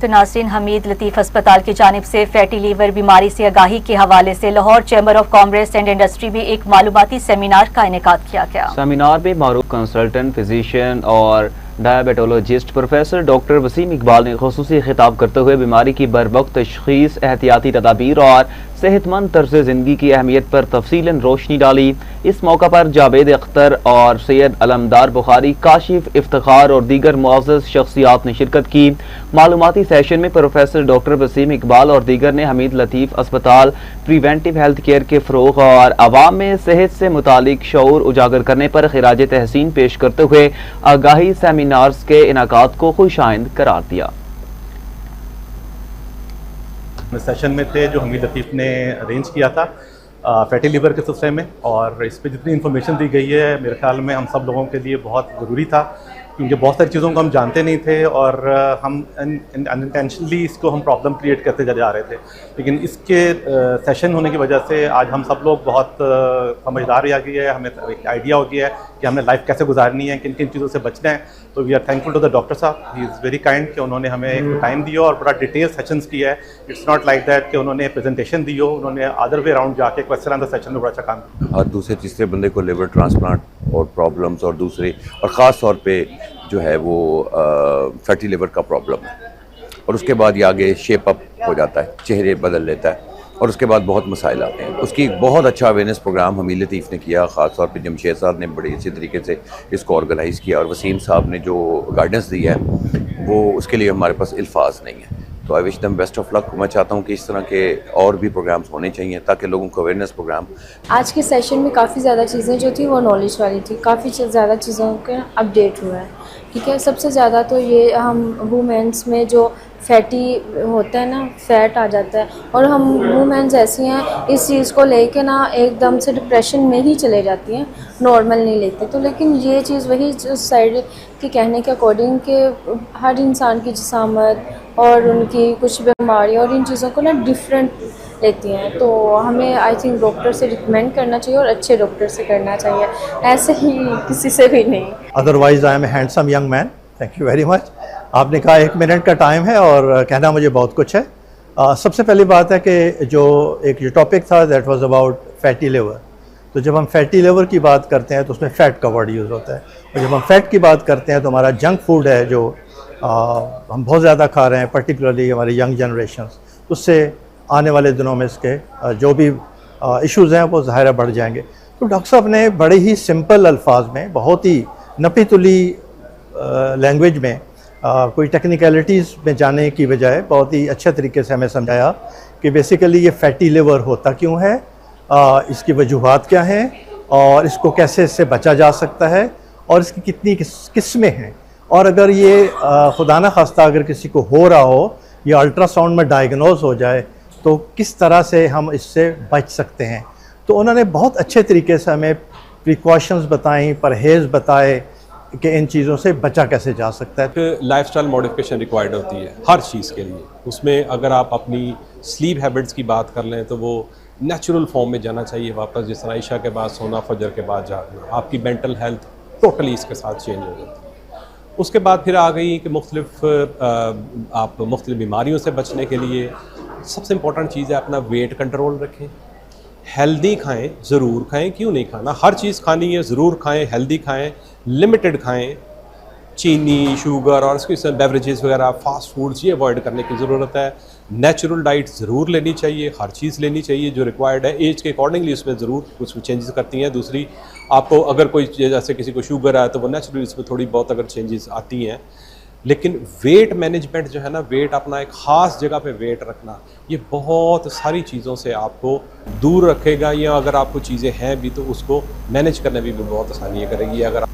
तो नाज़रीन, हमीद लतीफ़ अस्पताल की जानिब से फैटी लीवर बीमारी से आगाही के हवाले से Lahore chamber of commerce and industry में एक मालूमाती सेमिनार का इनेकाद किया गया। सेमिनार में मारूफ कंसल्टेंट फिजिशियन और diabetologist professor doctor Waseem Iqbal ने खुसूसी खिताब करते हुए बीमारी की बरवक्त तशख़ीस, एहतियाती तदाबीर और सेहतमंद तर्ज ज़िंदगी की अहमियत पर तफसीलन रोशनी डाली। इस मौका पर जावेद अख्तर और सैयद अलमदार बुखारी, काशिफ इफ्तिखार और दीगर मुअज़्ज़ज़ शख्सियात ने शिरकत की। मालूमाती सेशन में प्रोफेसर डॉक्टर वसीम इकबाल और दीगर ने हमीद लतीफ़ अस्पताल प्रिवेंटिव हेल्थ केयर के फ़रोग़ और आवाम में सेहत से मुतालिक शऊर उजागर करने पर खिराज तहसीन पेश करते हुए आगाही सेमिनार्स के इनाकात को खुशाइंद करार दिया। सेशन में थे जो हमीद लतीफ़ ने अरेंज किया था फैटी लीवर के सिलसिले में, और इस पर जितनी इन्फॉर्मेशन दी गई है मेरे ख्याल में हम सब लोगों के लिए बहुत ज़रूरी था, क्योंकि बहुत सारी चीज़ों को हम जानते नहीं थे और हम अनइंटेंशनली इसको हम प्रॉब्लम क्रिएट करते जा रहे थे। लेकिन इसके सेशन होने की वजह से आज हम सब लोग बहुत समझदार आ गई है, हमें एक आइडिया हो गया है कि हमने लाइफ कैसे गुजारनी है, किन किन चीज़ों से बचना है। तो we are thankful to the doctor साहब, ही इज़ वेरी काइंड कि उन्होंने हमें एक टाइम दिया और बड़ा डिटेल सेशंस किया है। इट्स नॉट लाइक दैट कि उन्होंने प्रेजेंटेशन दी हो, उन्होंने अदर वे अराउंड जाके क्वेश्चन आंसर सेशन में बड़ा अच्छा काम किया। हर दूसरे तीसरे बंदे को लिवर ट्रांसप्लांट और प्रॉब्लम्स और दूसरे और ख़ास तौर पे जो है वो फैटी लिवर का प्रॉब्लम है, और उसके बाद ये आगे शेप अप हो जाता है, चेहरे बदल लेता है और उसके बाद बहुत मसाइल आते हैं। उसकी बहुत अच्छा अवेयरनेस प्रोग्राम हमीद लतीफ़ ने किया, ख़ास तौर पे जमशेद साहब ने बड़े अच्छे तरीके से इसको ऑर्गेनाइज़ किया, और वसीम साहब ने जो गाइडेंस दी है वो उसके लिए हमारे पास अल्फाज नहीं है। तो I wish them best of luck. मैं चाहता हूँ कि इस तरह के और भी प्रोग्राम्स होने चाहिए ताकि लोगों को अवेयरनेस प्रोग्राम। आज के सेशन में काफ़ी ज़्यादा चीज़ें जो थी वो नॉलेज वाली थी, काफ़ी ज़्यादा चीज़ों के अपडेट हुआ है। ठीक है, सबसे ज़्यादा तो ये हम वुमेंस में जो फैटी होता है ना, फैट आ जाता है, और हम वुमेंस ऐसी हैं इस चीज़ को लेके ना एकदम से डिप्रेशन में ही चले जाती हैं, नॉर्मल नहीं लेते। तो लेकिन ये चीज़ वही जो साइड के कहने के अकॉर्डिंग कि हर इंसान की जिसामत और उनकी कुछ बीमारियाँ और इन चीज़ों को ना डिफरेंट लेती हैं, तो हमें आई थिंक डॉक्टर से रिकमेंड करना चाहिए और अच्छे डॉक्टर से करना चाहिए, ऐसे ही किसी से भी नहीं। Otherwise I am a handsome young man. Thank you very much. आपने कहा 1 मिनट का टाइम है और कहना मुझे बहुत कुछ है। सबसे पहली बात है कि जो टॉपिक था that was about fatty liver. तो जब हम फैटी लिवर की बात करते हैं तो उसमें फ़ैट का वर्ड यूज़ होता है, और जब हम फैट की बात करते हैं तो हमारा जंक फूड है जो हम बहुत ज़्यादा खा रहे हैं, पर्टिकुलरली हमारी यंग जनरेशन्स, उससे आने वाले दिनों में इसके जो भी इश्यूज़ हैं वो ज़ाहिर बढ़ जाएंगे। तो डॉक्टर साहब ने बड़े ही सिंपल अल्फाज में, बहुत ही नपी तुली लैंग्वेज में, कोई टेक्निकलिटीज़ में जाने की बजाय बहुत ही अच्छे तरीके से हमें समझाया कि बेसिकली ये फैटी लिवर होता क्यों है, इसकी वजूहात क्या हैं और इसको कैसे इससे बचा जा सकता है, और इसकी कितनी किस्में हैं, और अगर ये खुदा न खास्ता अगर किसी को हो रहा हो या अल्ट्रासाउंड में डायग्नोज हो जाए तो किस तरह से हम इससे बच सकते हैं। तो उन्होंने बहुत अच्छे तरीके से हमें प्रिकॉशंस बताई, परहेज़ बताए कि इन चीज़ों से बचा कैसे जा सकता है। लाइफस्टाइल मॉडिफिकेशन रिक्वायर्ड होती है हर चीज़ के लिए। उसमें अगर आप अपनी स्लीप हैबिट्स की बात कर लें तो वो नेचुरल फॉर्म में जाना चाहिए वापस, जिस तरह ईशा के बाद सोना, फजर के बाद जागना। आपकी मेंटल हेल्थ टोटली इसके साथ चेंज हो जाती है। उसके बाद फिर आ गई कि आप मुख्तलिफ बीमारियों से बचने के लिए सबसे इम्पॉर्टेंट चीज़ है अपना वेट कंट्रोल रखें, हेल्दी खाएं, ज़रूर खाएं, क्यों नहीं खाना, हर चीज़ खानी है, ज़रूर खाएं, हेल्दी खाएं, लिमिटेड खाएं, चीनी, शुगर और इसके बेवरेजेस वगैरह, फास्ट फूड्स, ये अवॉइड करने की ज़रूरत है। नेचुरल डाइट ज़रूर लेनी चाहिए, हर चीज़ लेनी चाहिए जो रिक्वायर्ड है, एज के अकॉर्डिंगली उसमें ज़रूर कुछ चेंजेस करती हैं। दूसरी, आपको अगर कोई जैसे किसी को शुगर है तो वो नेचुरली उसमें थोड़ी बहुत अगर चेंजेस आती हैं। लेकिन वेट मैनेजमेंट जो है ना, वेट अपना एक ख़ास जगह पे वेट रखना, ये बहुत सारी चीज़ों से आपको दूर रखेगा, या अगर आपको चीज़ें हैं भी तो उसको मैनेज करने में भी बहुत आसानी करेगी। अगर